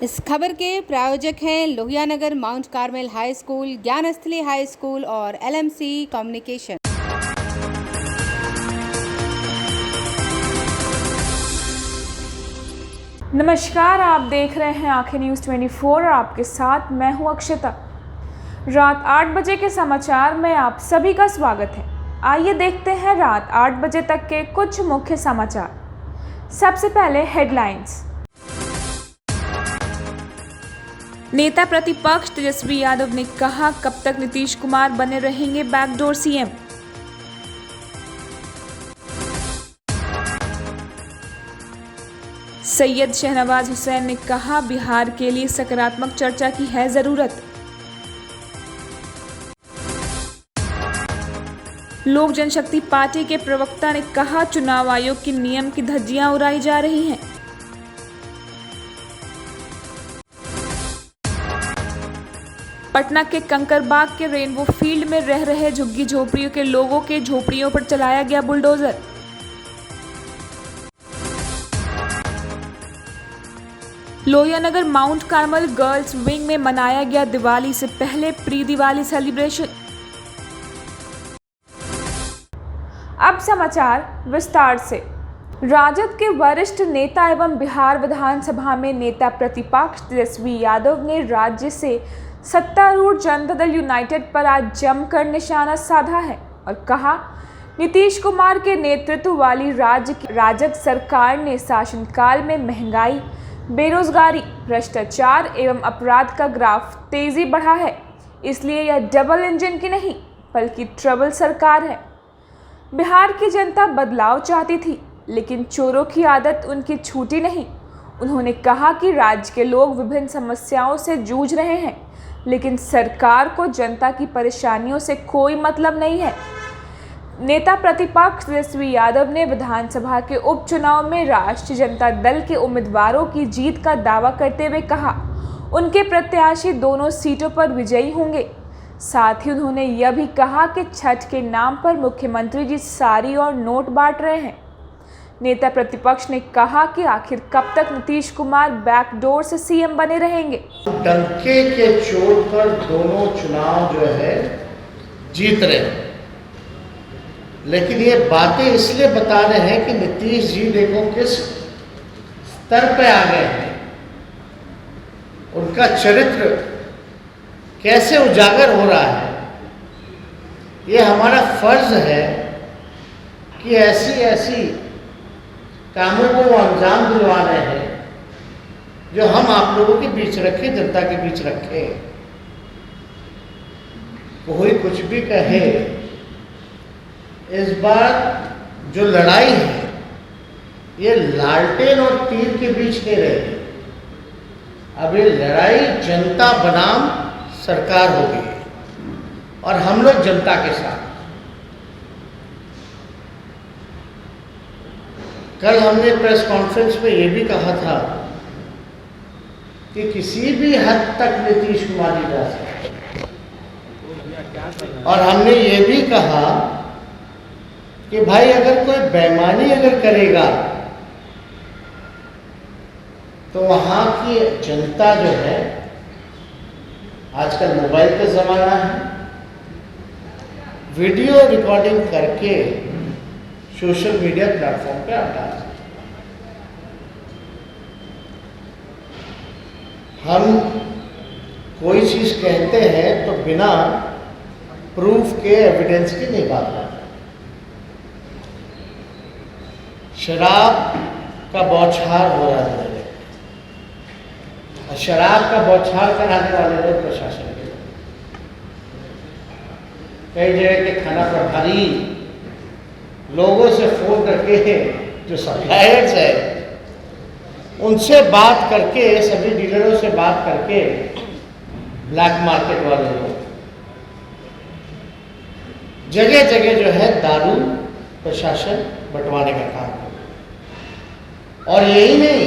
इस खबर के प्रायोजक हैं Lohia Nagar Mount Carmel high school, Gyansthali high school और LMC कम्युनिकेशन। नमस्कार, आप देख रहे हैं आंखें न्यूज़ 24 और आपके साथ मैं हूं अक्षता। रात 8 बजे के समाचार में आप सभी का स्वागत है। आइए देखते हैं रात 8 बजे तक के कुछ मुख्य समाचार। सबसे पहले हेडलाइंस। नेता प्रतिपक्ष तेजस्वी यादव ने कहा, कब तक नीतीश कुमार बने रहेंगे बैकडोर सीएम। सैयद शहनवाज हुसैन ने कहा, बिहार के लिए सकारात्मक चर्चा की है जरूरत। लोक जनशक्ति पार्टी के प्रवक्ता ने कहा, चुनाव आयोग के नियम की धज्जियां उड़ाई जा रही हैं। पटना के कंकरबाग के रेनबो फील्ड में रह रहे झुग्गी झोपड़ियों के लोगों के झोपड़ियों पर चलाया गया bulldozer. Lohia Nagar mount Carmel girls wing में मनाया गया दिवाली से पहले प्री दिवाली सेलिब्रेशन। अब समाचार विस्तार से। राजद के वरिष्ठ नेता एवं बिहार विधानसभा में नेता प्रतिपक्ष तेजस्वी यादव ने राज्य से सत्तारूढ़ जनता दल यूनाइटेड पर आज जमकर निशाना साधा है और कहा, नीतीश कुमार के नेतृत्व वाली राजग सरकार ने शासनकाल में महंगाई, बेरोजगारी, भ्रष्टाचार एवं अपराध का ग्राफ तेजी बढ़ा है। इसलिए यह डबल इंजन की नहीं बल्कि ट्रबल सरकार है। बिहार की जनता बदलाव चाहती थी, लेकिन चोरों की आदत उनकी छूटी नहीं। उन्होंने कहा कि राज्य के लोग विभिन्न समस्याओं से जूझ रहे हैं, लेकिन सरकार को जनता की परेशानियों से कोई मतलब नहीं है। नेता प्रतिपक्ष तेजस्वी यादव ने विधानसभा के उपचुनाव में राष्ट्रीय जनता दल के उम्मीदवारों की जीत का दावा करते हुए कहा, उनके प्रत्याशी दोनों सीटों पर विजयी होंगे। साथ ही उन्होंने यह भी कहा कि छठ के नाम पर मुख्यमंत्री जी साड़ी और नोट बांट रहे हैं। नेता प्रतिपक्ष ने कहा कि आखिर कब तक नीतीश कुमार बैकडोर से सीएम बने रहेंगे। डंके के चोट पर दोनों चुनाव जो है जीत रहे हैं, लेकिन ये बातें इसलिए बता रहे हैं कि नीतीश जी देखो किस स्तर पे आ गए हैं, उनका चरित्र कैसे उजागर हो रहा है। ये हमारा फर्ज है कि ऐसी कामों को वो अंजाम दिलवा रहे हैं जो हम आप लोगों के बीच रखे, जनता के बीच रखे। कोई कुछ भी कहे, इस बार जो लड़ाई है ये लालटेन और तीर के बीच नहीं रही। अब ये लड़ाई जनता बनाम सरकार हो गई है और हम लोग जनता के साथ। कल हमने प्रेस कॉन्फ्रेंस में ये भी कहा था कि किसी भी हद तक नीतीश कुमार जी जा सकते, और हमने ये भी कहा कि भाई अगर कोई बेईमानी अगर करेगा तो वहाँ की जनता जो है, आजकल मोबाइल का ज़माना है, वीडियो रिकॉर्डिंग करके सोशल मीडिया प्लेटफॉर्म पे आप डाल सकते। हम कोई चीज़ कहते हैं तो बिना प्रूफ के, एविडेंस की नहीं बात करते। शराब का बौछार हो रहा है, शराब का बौछार कराने वाले लोग प्रशासन के, कई जगह के थाना प्रभारी लोगों से फोन करके, जो सप्लायर्स है उनसे बात करके, सभी डीलरों से बात करके, ब्लैक मार्केट वाले लोग जगह जगह जो है दारू प्रशासन बंटवाने का काम कर। और यही नहीं,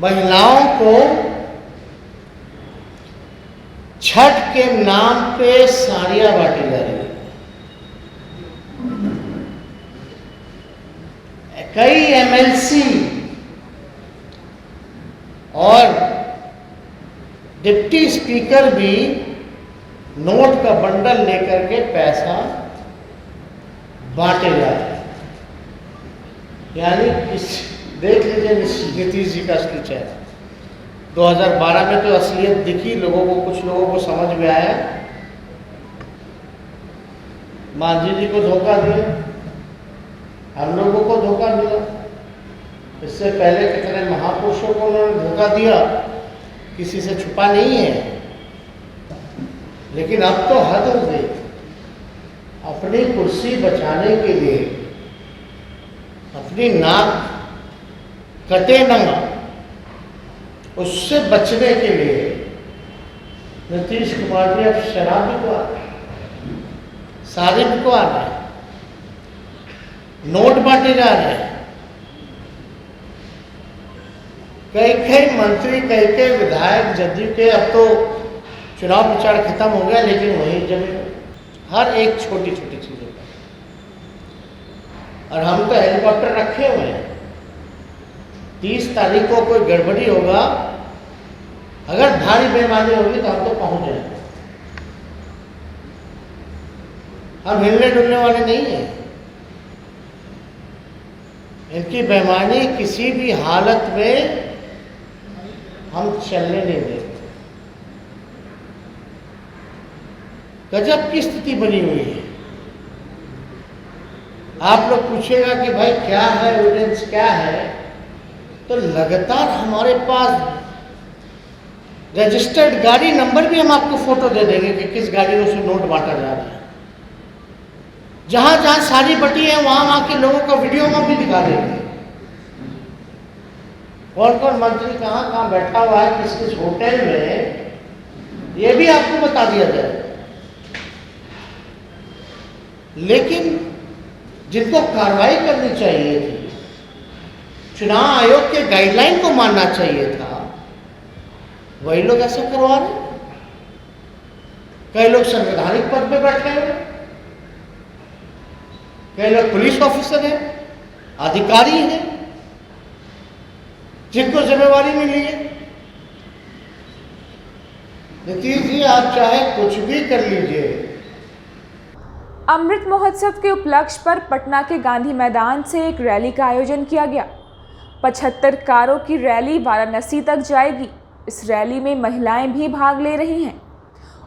महिलाओं को छठ के नाम पे साड़ियां बांटी जा रही है। कई MLC और डिप्टी स्पीकर भी नोट का बंडल लेकर के पैसा बांटे जाते हैं। यानी देख लीजिए नीतीश जी का असली चेहरा। 2012 में तो असलियत दिखी लोगों को, कुछ लोगों को समझ में आया। मांझी जी को धोखा दिया, हम लोगों को धोखा दिया, इससे पहले कितने महापुरुषों को उन्होंने धोखा दिया, किसी से छुपा नहीं है। लेकिन अब तो हद हो गई। अपनी कुर्सी बचाने के लिए, अपनी नाक कटे ना उससे बचने के लिए नीतीश कुमार जी अब शराब बिकवा रहे हैं, सारे बिकवा रहे हैं, नोट बांटे जा रहे हैं। कई मंत्री, कई विधायक जदयू के, अब तो चुनाव प्रचार खत्म हो गया, लेकिन वही जमे हर एक छोटी छोटी चीजों पर। और हम तो हेलीकॉप्टर रखे हुए हैं। 30 तारीख को कोई गड़बड़ी होगा, अगर भारी बेईमानी होगी तो हम तो पहुंच जाएंगे। हम हिलने डुलने वाले नहीं हैं। इनकी बेईमानी किसी भी हालत में हम चलने नहीं देंगे। गजब की स्थिति बनी हुई है। आप लोग पूछेगा कि भाई क्या है एविडेंस, क्या है, तो लगातार हमारे पास रजिस्टर्ड गाड़ी नंबर भी हम आपको फोटो दे देंगे कि किस गाड़ियों से नोट बांटा जा रहा है। जहां जहां सारी बटी है वहां के लोगों का वीडियो में भी दिखा देंगे। कौन कौन मंत्री कहां कहां बैठा हुआ है, किस किस होटल में, ये भी आपको बता दिया जाए। लेकिन जिनको कार्रवाई करनी चाहिए थी, चुनाव आयोग के गाइडलाइन को मानना चाहिए था, वही लोग ऐसा करवा रहे। कई लोग संवैधानिक पद पे बैठे हुए, कई लोग पुलिस ऑफिसर हैं, अधिकारी हैं, जिनको जिम्मेवारी मिली है। नीतीश जी, आप चाहे कुछ भी कर लीजिए। अमृत महोत्सव के उपलक्ष्य पर पटना के गांधी मैदान से एक रैली का आयोजन किया गया। 75 कारों की रैली वाराणसी तक जाएगी। इस रैली में महिलाएं भी भाग ले रही हैं।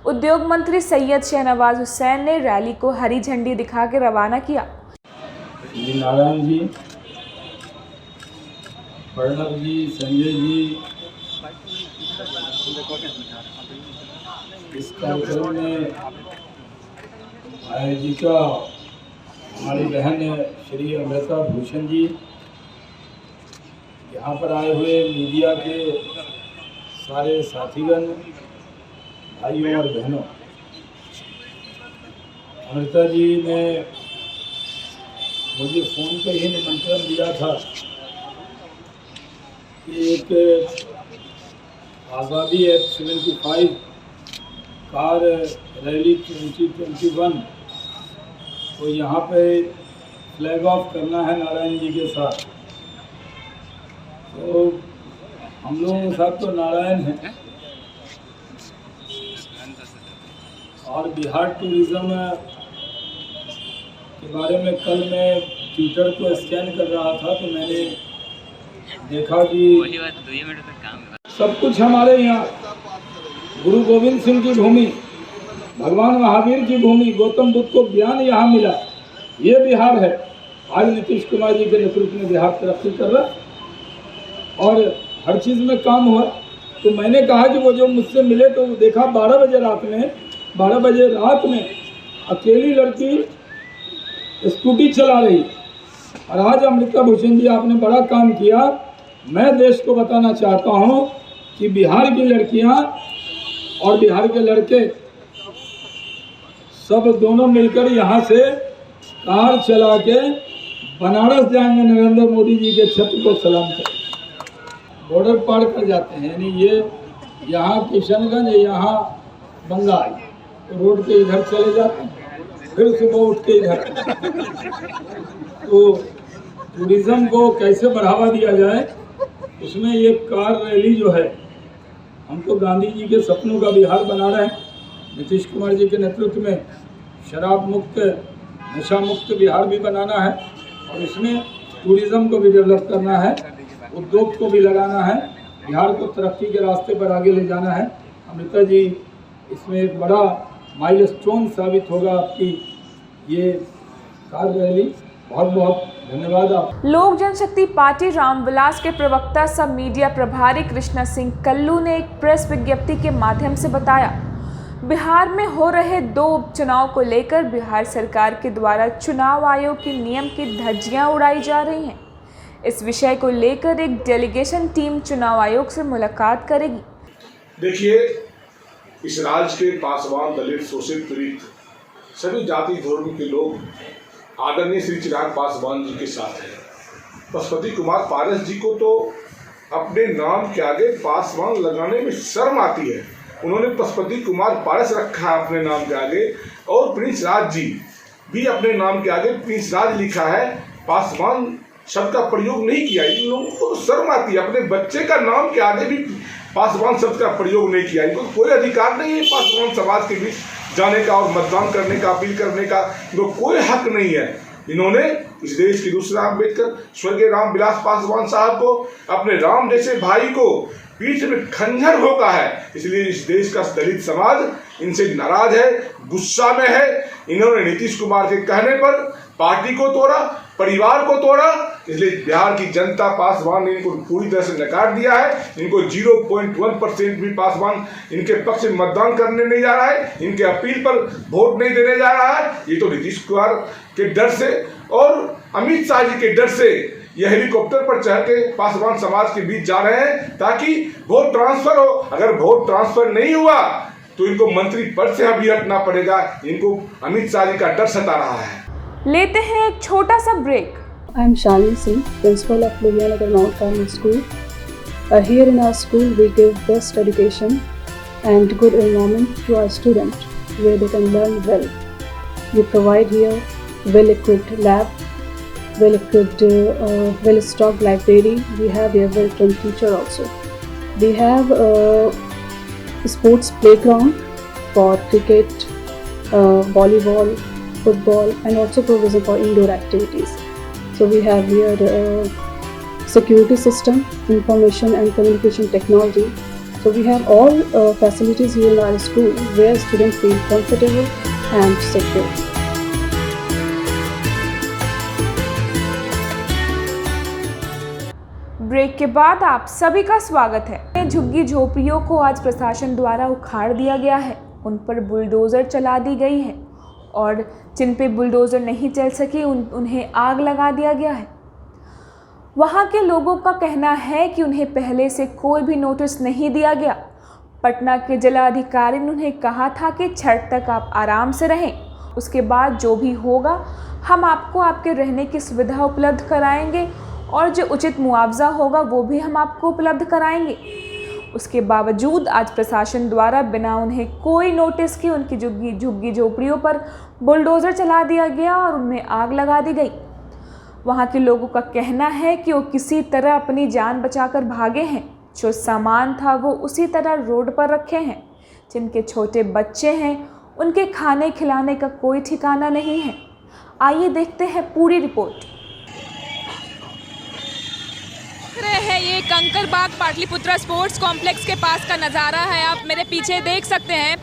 उद्योग मंत्री सैयद शहनवाज हुसैन ने रैली को हरी झंडी दिखा के रवाना किया। नारायण जी, प्रणव जी, संजय जी, इस कार्यक्रम में आयोजिका हमारी बहन श्री अमृता भूषण जी, यहाँ पर आए हुए मीडिया के सारे साथीगण, भाइयों और बहनों, अमृता जी ने मुझे फ़ोन पे ही निमंत्रण दिया था कि एक आज़ादी एक्ट 75 कार रैली 2021 तो यहाँ पे फ्लैग ऑफ करना है नारायण जी के साथ। तो हम लोगों के साथ तो नारायण हैं और बिहार टूरिज़्म के बारे में कल मैं ट्विटर को स्कैन कर रहा था तो मैंने देखा कि सब कुछ हमारे यहाँ गुरु गोविंद सिंह की भूमि, भगवान महावीर की भूमि, गौतम बुद्ध को ज्ञान यहाँ मिला, ये बिहार है। आज नीतीश कुमार जी के नेतृत्व में बिहार तरक्की कर रहा और हर चीज़ में काम हुआ। तो मैंने कहा कि वो जो मुझसे मिले तो देखा 12 बजे रात में अकेली लड़की स्कूटी चला रही। और आज अमृता भूषण जी, आपने बड़ा काम किया। मैं देश को बताना चाहता हूँ कि बिहार की लड़कियाँ और बिहार के लड़के सब दोनों मिलकर यहाँ से कार चला के बनारस जाएंगे, नरेंद्र मोदी जी के छत्र को सलाम करें। बॉर्डर पार कर जाते हैं, यानी ये यहाँ किशनगंज, यहाँ बंगाल, तो रोड के इधर चले जाते हैं, फिर सुबह उठ के इधर। तो टूरिज़्म को कैसे बढ़ावा दिया जाए उसमें ये कार रैली जो है, हम तो गांधी जी के सपनों का बिहार बना रहे हैं। नीतीश कुमार जी के नेतृत्व में शराब मुक्त, नशा मुक्त बिहार भी बनाना है और इसमें टूरिज़्म को भी डेवलप करना है, उद्योग को भी लगाना है, बिहार को तरक्की के रास्ते पर आगे ले जाना है। अमृता जी, इसमें एक बड़ा माइलस्टोन साबित होगा आपकी ये कार रैली। बहुत बहुत धन्यवाद आप। लोक जनशक्ति पार्टी रामविलास के प्रवक्ता सह मीडिया प्रभारी कृष्णा सिंह कल्लू ने एक प्रेस विज्ञप्ति के माध्यम से बताया, बिहार में हो रहे 2 उपचुनाव को लेकर बिहार सरकार के द्वारा चुनाव आयोग के नियम की धज्जियां उड़ाई जा रही हैं। इस विषय को लेकर एक डेलीगेशन टीम चुनाव आयोग से मुलाकात करेगी। देखिए, इस राज्य के पासवान, दलित, शोषित, पीड़ित सभी जाति धर्म के लोग आदरणीय श्री चिराग पासवान जी के साथ हैं। पशुपति कुमार पारस जी को तो अपने नाम के आगे पासवान लगाने में शर्म आती है। उन्होंने पशुपति कुमार पारस रखा है अपने नाम के आगे, और प्रिंस राज जी भी अपने नाम के आगे प्रिंस राज लिखा है, पासवान शब्द का प्रयोग नहीं किया। इन लोगों को तो शर्म आती है, अपने बच्चे का नाम के आगे भी पासवान शब्द का प्रयोग नहीं किया। इनको कोई अधिकार नहीं है पासवान समाज के बीच जाने का और मतदान करने का, अपील करने का, इनको कोई हक नहीं है। इन्होंने इस देश के दूसरे अम्बेडकर स्वर्गीय रामविलास पासवान साहब को, अपने राम जैसे भाई को पीठ में खंजर भोंका है। इसलिए इस देश का दलित समाज इनसे नाराज है, गुस्सा में है। इन्होंने नीतीश कुमार के कहने पर पार्टी को तोड़ा, परिवार को तोड़ा। इसलिए बिहार की जनता पासवान ने इनको पूरी तरह से नकार दिया है। इनको 0.1% भी पासवान इनके पक्ष में मतदान करने नहीं जा रहा है, इनके अपील पर वोट नहीं देने जा रहा है। ये तो नीतीश कुमार के डर से और अमित शाह जी के डर से ये हेलीकॉप्टर पर चढ़ के पासवान समाज के बीच जा रहे हैं ताकि वोट ट्रांसफर हो। अगर वोट ट्रांसफर नहीं हुआ तो इनको मंत्री पद से अभी हटना पड़ेगा। इनको अमित शाह जी का डर सता रहा है। लेते हैं एक छोटा सा break. I am Shalini Singh, principal of Lohianagar Mount Carmel School. Here in our school, we give best education and good environment to our students, where they can learn well. We provide here well-equipped lab, well-equipped, well-stocked library. We have here well-trained teacher also. We have a sports playground for cricket, volleyball, football, and also provision for indoor activities. So we have here security system, information and communication technology. So we have all facilities here in our school where students feel comfortable and secure. Break के बाद आप सभी का स्वागत है। झुग्गी झोपड़ियों को आज प्रशासन द्वारा उखाड़ दिया गया है, उन पर बुलडोज़र चला दी गई है और जिन पे बुलडोज़र नहीं चल सकी उन्हें आग लगा दिया गया है। वहाँ के लोगों का कहना है कि उन्हें पहले से कोई भी नोटिस नहीं दिया गया। पटना के जिलाधिकारी ने उन्हें कहा था कि छठ तक आप आराम से रहें, उसके बाद जो भी होगा हम आपको आपके रहने की सुविधा उपलब्ध कराएंगे और जो उचित मुआवजा होगा वो भी हम आपको उपलब्ध कराएंगे। उसके बावजूद आज प्रशासन द्वारा बिना उन्हें कोई नोटिस के उनकी झुग्गी झोपड़ियों पर बुलडोज़र चला दिया गया और उनमें आग लगा दी गई। वहाँ के लोगों का कहना है कि वो किसी तरह अपनी जान बचाकर भागे हैं। जो सामान था वो उसी तरह रोड पर रखे हैं। जिनके छोटे बच्चे हैं उनके खाने खिलाने का कोई ठिकाना नहीं है। आइए देखते हैं पूरी रिपोर्ट। है ये कंकरबाग पाटलिपुत्रा स्पोर्ट्स कॉम्प्लेक्स के पास का नज़ारा है। आप मेरे पीछे देख सकते हैं,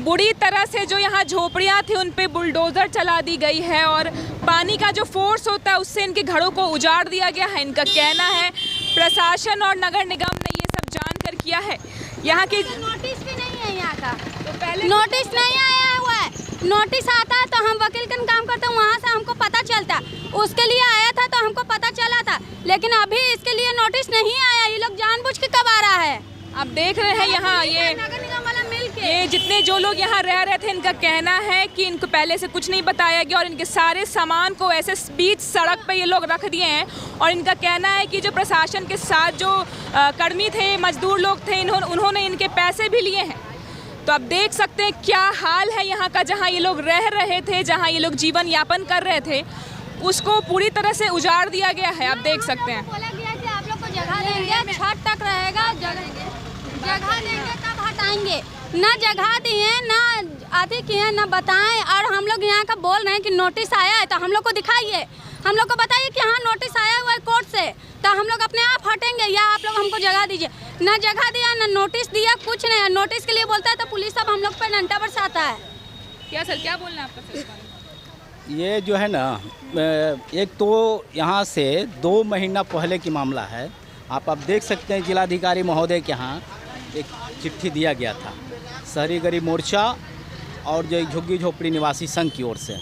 बुरी तरह से जो यहाँ झोपड़ियाँ थी उन पे बुलडोज़र चला दी गई है और पानी का जो फोर्स होता है उससे इनके घरों को उजाड़ दिया गया है। इनका कहना है प्रशासन और नगर निगम ने ये सब जानकर किया है। यहाँ की नोटिस भी नहीं है यहाँ का, तो पहले नोटिस नहीं आया हुआ है। नोटिस आता है तो हम वकील का काम करते हैं, वहाँ से हमको पता चलता। उसके लिए आया था तो हमको पता चला था, लेकिन अभी इसके लिए नोटिस नहीं आया। ये लोग जानबूझ के कब आ रहा है। आप देख रहे हैं यहाँ ये नगर निगम वाला मिलके ये जितने जो लोग यहाँ रह रहे थे इनका कहना है कि इनको पहले से कुछ नहीं बताया गया और इनके सारे सामान को ऐसे बीच सड़क पे ये लोग रख दिए हैं। और इनका कहना है कि जो प्रशासन के साथ जो कर्मी थे, मजदूर लोग थे, उन्होंने इनके पैसे भी लिए हैं। तो आप देख सकते हैं क्या हाल है यहाँ का। जहाँ ये लोग रह रहे थे, जहाँ ये लोग जीवन यापन कर रहे थे, उसको पूरी तरह से उजाड़ दिया गया है। आप देख सकते हैं। बोला गया कि आप लोग को जगह देंगे, छत तक रहेगा, जगह देंगे तब हटाएंगे। ना जगह दिए, ना आदि किए, ना बताएं। और हम लोग यहाँ का बोल रहे हैं कि नोटिस आया है तो हम लोग को दिखाइए, हम लोग को बताइए कि हाँ नोटिस आया हुआ है कोर्ट से, तो हम लोग अपने आप हटेंगे या आप लोग हमको जगह दीजिए। ना जगह दिया, ना नोटिस दिया, कुछ नहीं। नोटिस के लिए बोलता है तो पुलिस अब हम लोग पर डंडा बरसाता है। क्या सर, क्या बोलना है आपका सर? ये जो है ना, एक तो यहाँ से 2 महीना पहले की मामला है। आप देख सकते हैं जिलाधिकारी महोदय के यहाँ एक चिट्ठी दिया गया था शहरी गरीब मोर्चा और जो झुग्गी झोपड़ी निवासी संघ की ओर से,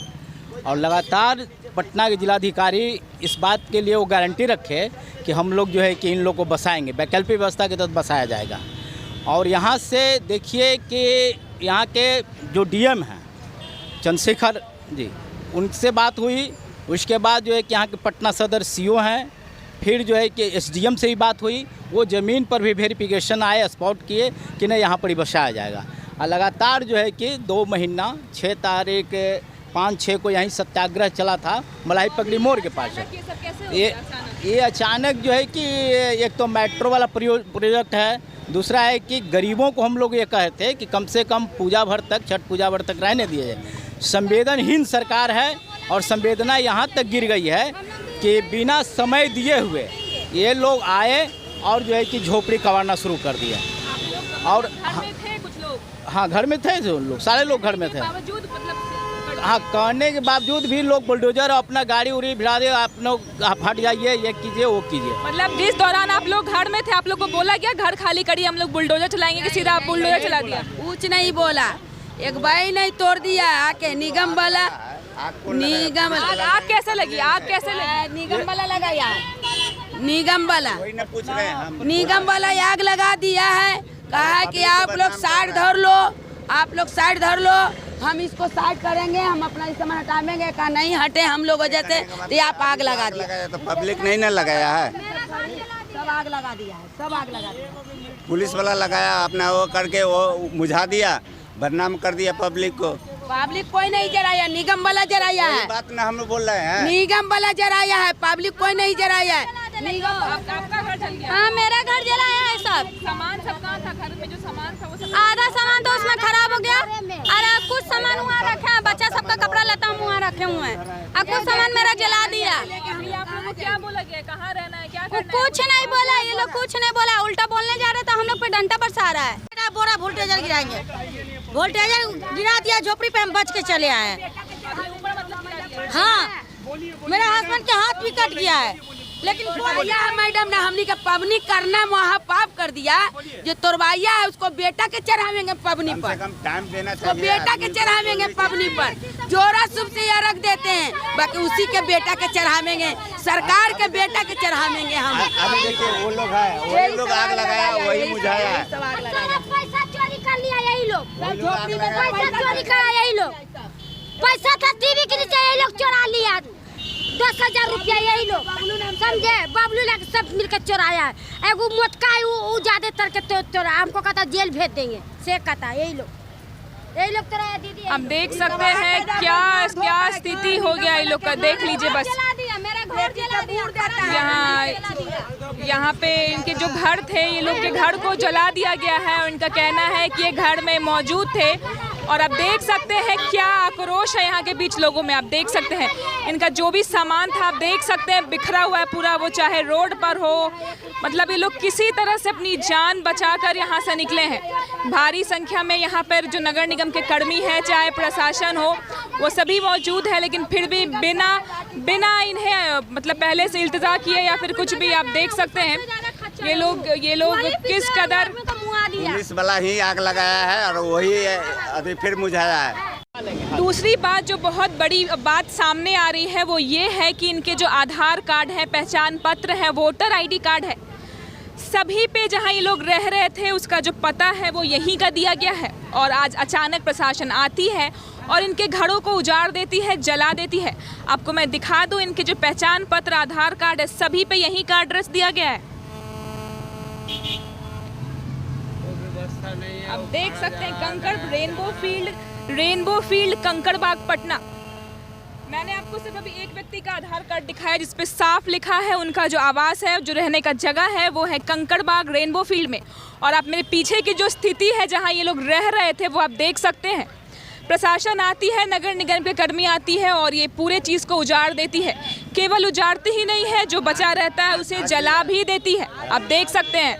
और लगातार पटना के जिलाधिकारी इस बात के लिए वो गारंटी रखे कि हम लोग जो है कि इन लोग को बसाएंगे, वैकल्पिक व्यवस्था के तहत बसाया जाएगा। और यहाँ से देखिए कि यहाँ के जो डीएम हैं चंद्रशेखर जी, उनसे बात हुई। उसके बाद जो है कि यहाँ के पटना सदर सीओ हैं, फिर जो है कि एसडीएम से ही बात हुई। वो ज़मीन पर भी वेरिफिकेशन आए, स्पॉट किए कि नहीं यहाँ पर ही बसाया जाएगा। और लगातार जो है कि 2 महीना 6 तारीख 5-6 को यहीं सत्याग्रह चला था मलाई पगड़ी मोड़ के पास। ये अचानक जो है कि एक तो मेट्रो वाला प्रोजेक्ट है, दूसरा है कि गरीबों को हम लोग ये कहते हैं कि कम से कम पूजा भर तक, छठ पूजा भर तक रहने दिए जाए। संवेदनहीन सरकार है और संवेदना यहाँ तक गिर गई है कि बिना समय दिए हुए ये लोग आए और जो है कि झोपड़ी कवारना शुरू कर दिया। और घर में थे कुछ लोग? हाँ, घर में थे जो लोग, सारे लोग घर में थे। हाँ, कहने के बावजूद भी लोग बुलडोजर अपना गाड़ी उड़ी भिड़ा दे, आप लोग हट जाइए, ये कीजिए वो कीजिए। मतलब जिस दौरान आप लोग घर में थे आप लोग को बोला गया घर खाली करिए, हम लोग बुलडोजर चलाएंगे, कि सीधा आप बुलडोजर चला दिया? कुछ नहीं बोला, एक बाई नहीं तोड़ दिया आके निगम वाला। निगम आग कैसे लगी? आग कैसे लगी? निगम वाला लगाया, निगम वाला निगम वाला आग लगा दिया है। कहा कि आप लोग साइड धर लो, आप लोग साइड धर लो, हम इसको साइड करेंगे, हम अपना सामान हटाएंगे। कहा नहीं हटे हम लोग वजह से, तो आप आग लगा दिया। तो पब्लिक नहीं ना लगाया है, सब आग लगा दिया है, सब आग लगा दिया। पुलिस वाला लगाया, अपना वो करके वो बुझा दिया, बदनाम कर दिया पब्लिक को। पब्लिक कोई नहीं जराया, निगम वाला जराया है। बात ना हम बोल रहे हैं, निगम वाला जराया है, पब्लिक कोई नहीं जराया है। आपका घर जल गया? हाँ, मेरा घर जलाया है। सब सामान सब कहाँ था? घर में जो सामान था वो सब? आधा सामान तो उसमें खराब हो गया और कुछ सामान वहाँ रखे हैं, बच्चा सबका कपड़ा लता वहाँ रखे हुए हैं, और कुछ सामान मेरा जला दिया। आप लोगों को क्या बोला गया? कहाँ रहना है, क्या करना है? कुछ नहीं बोला, ये लोग कुछ नहीं बोला, उल्टा बोलने जा रहे थे, हम लोग पे डंडा बरसा रहा है। बोरा वोल्टेजर गिराएंगे, वोल्टेजर गिरा दिया, झोपड़ी पे हम बच के चले आए। हाँ, मेरा हस्बैंड के हाथ भी कट गया है, लेकिन तोड़वाइया है मैडम ने हमनी का पबनी करना वहाँ पाप कर दिया। जो तोड़वाइया है उसको बेटा के चढ़ावेंगे पबनी पर, टाइम देना तो बेटा के चढ़ावेंगे पबनी पर। जोरा शुभ से ये रख देते हैं, बाकी उसी के बेटा के चढ़ावेंगे, सरकार के बेटा के चढ़ावेंगे हम। अभी देखिए वो लोग है, वही लोग आग लगाया, वही बुझाया है। पैसा चोरी कर लिया यही लोग, पैसा चोरी करा यही लोग, पैसा था टीवी के नीचे यही लोग चोरा लिया, 10,000 रुपया यही लोग, समझे? बबलू लग सब मिलकर चोराया है। एगो मोटका है वो ज्यादातर के चोरा, हमको कहता जेल भेज देंगे, से कहता यही लोग चोराया। दीदी अब देख सकते हैं क्या स्थिति हो गया ये लोग का, देख लीजिए बस। मेरा घर जला दिया, यहाँ पे इनके जो घर थे, ये लोग के घर को जला दिया गया है और इनका कहना है कि ये घर में मौजूद थे। और आप देख सकते हैं क्या आक्रोश है यहाँ के बीच लोगों में। आप देख सकते हैं इनका जो भी सामान था, आप देख सकते हैं बिखरा हुआ है पूरा, वो चाहे रोड पर हो। मतलब ये लोग किसी तरह से अपनी जान बचाकर यहाँ से निकले हैं। भारी संख्या में यहाँ पर जो नगर निगम के कर्मी हैं, चाहे प्रशासन हो, वो सभी मौजूद है, लेकिन फिर भी बिना इन्हें मतलब पहले से इल्तिजा किए या फिर कुछ भी, आप देख सकते हैं ये लोग किस कदर। पुलिस वाला ही आग लगाया है और वही अभी फिर बुझाया है। दूसरी बात जो बहुत बड़ी बात सामने आ रही है वो ये है कि इनके जो आधार कार्ड है, पहचान पत्र है, वोटर आईडी कार्ड है, सभी पे जहां ये लोग रह रहे थे उसका जो पता है वो यहीं का दिया गया है। और आज अचानक प्रशासन आती है और इनके घरों को उजाड़ देती है, जला देती है। आपको मैं दिखा दूं, इनके जो पहचान पत्र, आधार कार्ड है, सभी पे यहीं का एड्रेस दिया गया है। आप देख सकते हैं कंकड़ रेनबो फील्ड कंकड़बाग पटना। मैंने आपको सिर्फ अभी एक व्यक्ति का आधार कार्ड दिखाया जिस पे साफ लिखा है उनका जो आवास है, जो रहने का जगह है वो है कंकड़बाग रेनबो फील्ड में। और आप मेरे पीछे की जो स्थिति है जहां ये लोग रह रहे थे वो आप देख सकते हैं। प्रशासन आती है, नगर निगम के कर्मी आती है और ये पूरे चीज़ को उजाड़ देती है। केवल उजाड़ती ही नहीं है, जो बचा रहता है उसे जला भी देती है। आप देख सकते हैं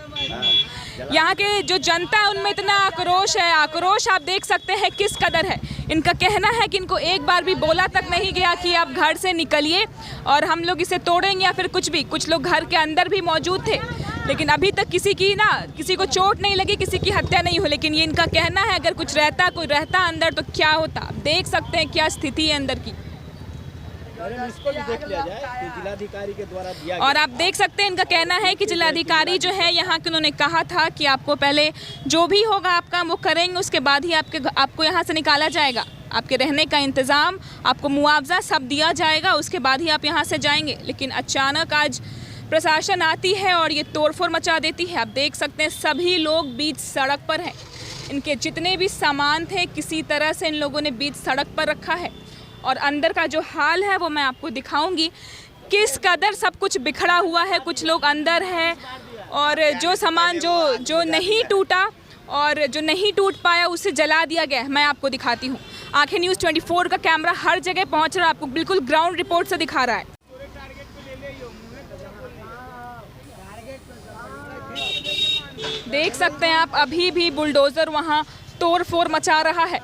यहाँ के जो जनता है उनमें इतना आक्रोश है, आक्रोश आप देख सकते हैं किस कदर है। इनका कहना है कि इनको एक बार भी बोला तक नहीं गया कि आप घर से निकलिए और हम लोग इसे तोड़ेंगे या फिर कुछ भी। कुछ लोग घर के अंदर भी मौजूद थे, लेकिन अभी तक किसी को चोट नहीं लगी, किसी की हत्या नहीं हुई। लेकिन ये इनका कहना है अगर कुछ रहता, कोई रहता अंदर तो क्या होता। आप देख सकते हैं क्या स्थिति है अंदर की। इसको भी देख लिया जाए कि जिलाधिकारी के द्वारा दिया गया। और आप देख सकते हैं इनका कहना है कि जिलाधिकारी जो है यहाँ के, उन्होंने कहा था कि आपको पहले जो भी होगा आपका वो करेंगे, उसके बाद ही आपको यहाँ से निकाला जाएगा। आपके रहने का इंतज़ाम, आपको मुआवजा सब दिया जाएगा, उसके बाद ही आप यहाँ से जाएंगे। लेकिन अचानक आज प्रशासन आती है और ये तोड़फोड़ मचा देती है। आप देख सकते हैं सभी लोग बीच सड़क पर हैं। इनके जितने भी सामान थे किसी तरह से इन लोगों ने बीच सड़क पर रखा है। और अंदर का जो हाल है वो मैं आपको दिखाऊंगी, किस कदर सब कुछ बिखरा हुआ है। कुछ लोग अंदर हैं और जो सामान जो नहीं टूटा और जो नहीं टूट पाया उसे जला दिया गया है। मैं आपको दिखाती हूँ। आंखें न्यूज़ 24 का कैमरा हर जगह पहुँच रहा है, आपको बिल्कुल ग्राउंड रिपोर्ट से दिखा रहा है। देख सकते हैं आप, अभी भी बुलडोज़र वहाँ तोड़-फोड़ मचा रहा है।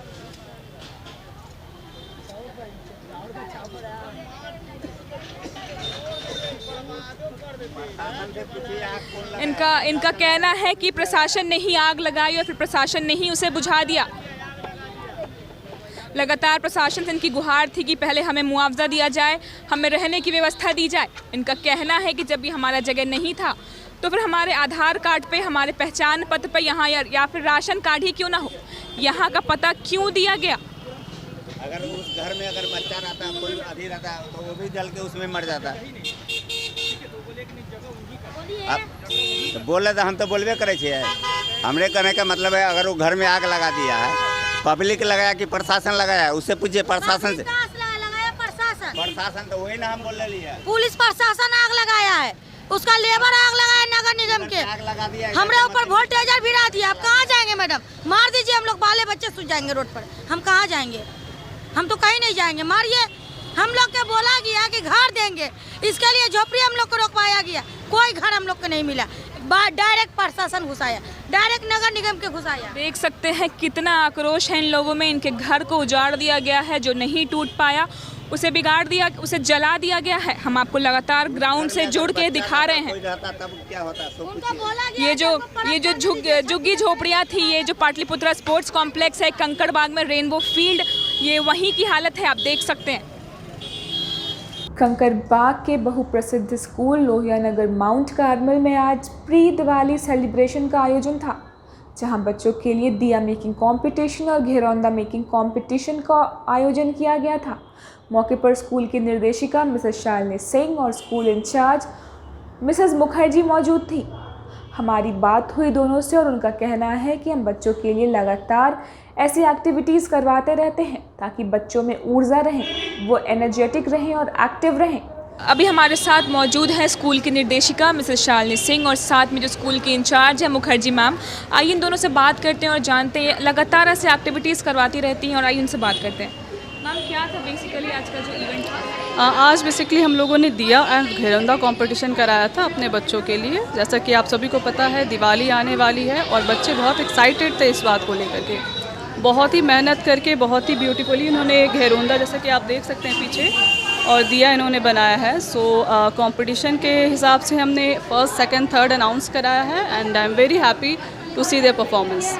इनका कहना है कि प्रशासन ने ही आग लगाई और फिर प्रशासन ने ही उसे बुझा दिया। लगातार प्रशासन से इनकी गुहार थी कि पहले हमें मुआवजा दिया जाए, हमें रहने की व्यवस्था दी जाए। इनका कहना है कि जब भी हमारा जगह नहीं था तो फिर हमारे आधार कार्ड पे, हमारे पहचान पत्र पे यहाँ या फिर राशन कार्ड ही क्यों ना हो, यहाँ का पता क्यों दिया गया। अगर उस घर में अगर बच्चा रहता, कोई आदि रहता तो वो भी जल के उसमें मर जाता। अब तो बोले तो हम तो बोलबे करे छे। हमरे कहने का मतलब है अगर वो घर में आग लगा दिया है, पब्लिक लगाया कि प्रशासन लगाया, उससे पूछिए प्रशासन से। प्रशासन तो वही ना हम बोल रही है। पुलिस प्रशासन आग लगाया है, उसका लेबर आग लगाया नगर निगम के, आग लगा दिया हमरे ऊपर वोल्टेजर भिड़ा दिया। आप कहाँ जाएंगे मैडम? मार दीजिए, हम लोग बाले बच्चे सूझ जाएंगे रोड पर। हम कहाँ जाएंगे? हम तो कहीं नहीं जाएंगे, मारिए। हम लोग के बोला गया कि घर देंगे, इसके लिए झोपड़ी हम लोग को रोकवाया गया, कोई घर हम लोग को नहीं मिला। डायरेक्ट प्रशासन घुसाया, डायरेक्ट नगर निगम के घुसाया। देख सकते हैं कितना आक्रोश है इन लोगों में। इनके घर को उजाड़ दिया गया है, जो नहीं टूट पाया उसे बिगाड़ दिया, उसे जला दिया गया है। हम आपको लगातार ग्राउंड से जुड़ के दिखा रहे हैं। ये जो झुग्गी झोपड़ियाँ थी, ये जो पाटलिपुत्रा स्पोर्ट्स कॉम्प्लेक्स है, कंकड़बाग में रेनबो फील्ड, ये वहीं की हालत है, आप देख सकते हैं। कंकड़बाग के बहुप्रसिद्ध school Lohia Nagar mount Carmel में आज प्री दिवाली सेलिब्रेशन का आयोजन था, जहां बच्चों के लिए दिया मेकिंग कंपटीशन और घेरौंदा मेकिंग कंपटीशन का आयोजन किया गया था। मौके पर स्कूल की निर्देशिका मिसेस शालिनी सिंह और स्कूल इंचार्ज मिसेस मुखर्जी मौजूद थी। हमारी बात हुई दोनों से और उनका कहना है कि हम बच्चों के लिए लगातार ऐसी एक्टिविटीज़ करवाते रहते हैं ताकि बच्चों में ऊर्जा रहे, वो एनर्जेटिक रहें और एक्टिव रहें। अभी हमारे साथ मौजूद है स्कूल की निर्देशिका मिसेस शालिनी सिंह और साथ में जो स्कूल की इंचार्ज है मुखर्जी मैम। आइए इन दोनों से बात करते हैं और जानते हैं, लगातार ऐसे एक्टिविटीज़ करवाती रहती हैं और आइए उनसे बात करते हैं। मैम, क्या था बेसिकली आज का जो इवेंट था? आज बेसिकली हम लोगों ने दिया एंड घेरौंदा कंपटीशन कराया था अपने बच्चों के लिए। जैसा कि आप सभी को पता है दिवाली आने वाली है और बच्चे बहुत एक्साइटेड थे इस बात को लेकर के। बहुत ही मेहनत करके बहुत ही ब्यूटीफुली इन्होंने घेरौंदा, जैसा कि आप देख सकते हैं पीछे, और दिया इन्होंने बनाया है। सो कंपटीशन के हिसाब से हमने फर्स्ट, सेकंड, थर्ड अनाउंस कराया है and I am very happy to see their performance.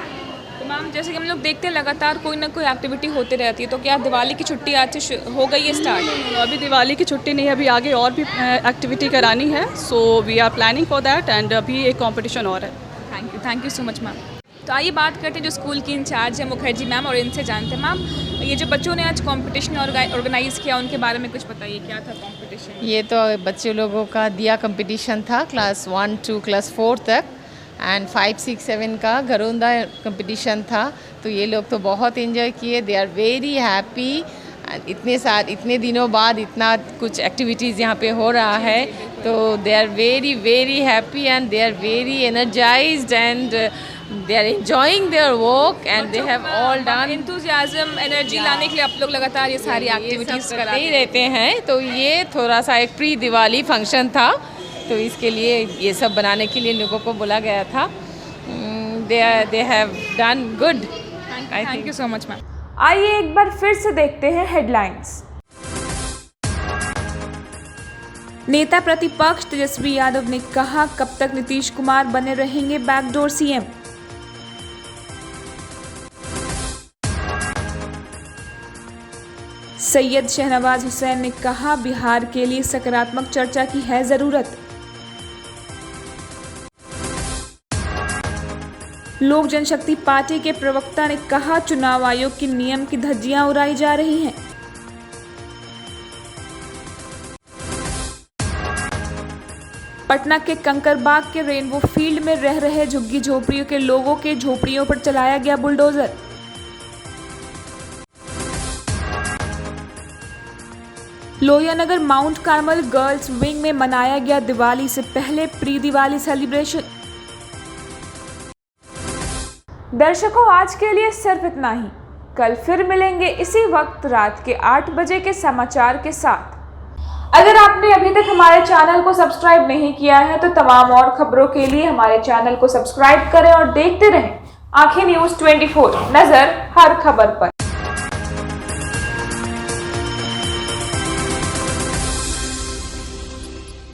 तो मैम, जैसे कि हम लोग देखते हैं लगातार कोई ना कोई एक्टिविटी होती रहती है, तो क्या दिवाली की छुट्टी आज से हो गई है स्टार्ट? अभी दिवाली की छुट्टी नहीं है, अभी आगे और भी एक्टिविटी करानी है। So we are planning for that and अभी एक कॉम्पिटिशन और है। Thank you so much ma'am. तो आइए बात करते हैं जो स्कूल की इंचार्ज है मुखर्जी मैम और इनसे जानते हैं। मैम, ये जो बच्चों ने आज कंपटीशन ऑर्गेनाइज़ किया उनके बारे में कुछ बताइए, क्या था कंपटीशन? ये तो बच्चे लोगों का दिया कंपटीशन था क्लास 1 to क्लास 4 तक एंड 5, 6, 7 का घेरौंदा कंपटीशन था। तो ये लोग तो बहुत एंजॉय किए, दे आर वेरी हैप्पी इतने दिनों बाद इतना कुछ एक्टिविटीज़ यहाँ पे हो रहा है, तो they are very very happy and they are very energized and they are enjoying their work and they have all done. Enthusiasm, energy लाने के लिए आप लोग लगातार ये सारी एक्टिविटीज़ करते ही रहते हैं। तो ये थोड़ा सा एक प्री दिवाली फंक्शन था, तो इसके लिए ये सब बनाने के लिए लोगों को बोला गया था। They have done good. Thank you so much ma'am. आइए एक बार फिर से देखते हैं हेडलाइंस। नेता प्रतिपक्ष तेजस्वी यादव ने कहा, कब तक नीतीश कुमार बने रहेंगे बैकडोर सीएम। सैयद शहनवाज हुसैन ने कहा, बिहार के लिए सकारात्मक चर्चा की है जरूरत। लोक जनशक्ति पार्टी के प्रवक्ता ने कहा, चुनाव आयोग के नियम की धज्जियां उड़ाई जा रही हैं। पटना के कंकरबाग के रेनबो फील्ड में रह रहे झुग्गी झोपड़ियों के लोगों के झोपड़ियों पर चलाया गया bulldozer. Lohianagar mount Carmel girls wing में मनाया गया दिवाली से पहले प्री दिवाली सेलिब्रेशन। दर्शकों, आज के लिए सिर्फ इतना ही। कल फिर मिलेंगे इसी वक्त रात के 8 बजे के समाचार के साथ। अगर आपने अभी तक हमारे चैनल को सब्सक्राइब नहीं किया है तो तमाम और खबरों के लिए हमारे चैनल को सब्सक्राइब करें और देखते रहें आंखें न्यूज़ 24, नजर हर खबर पर।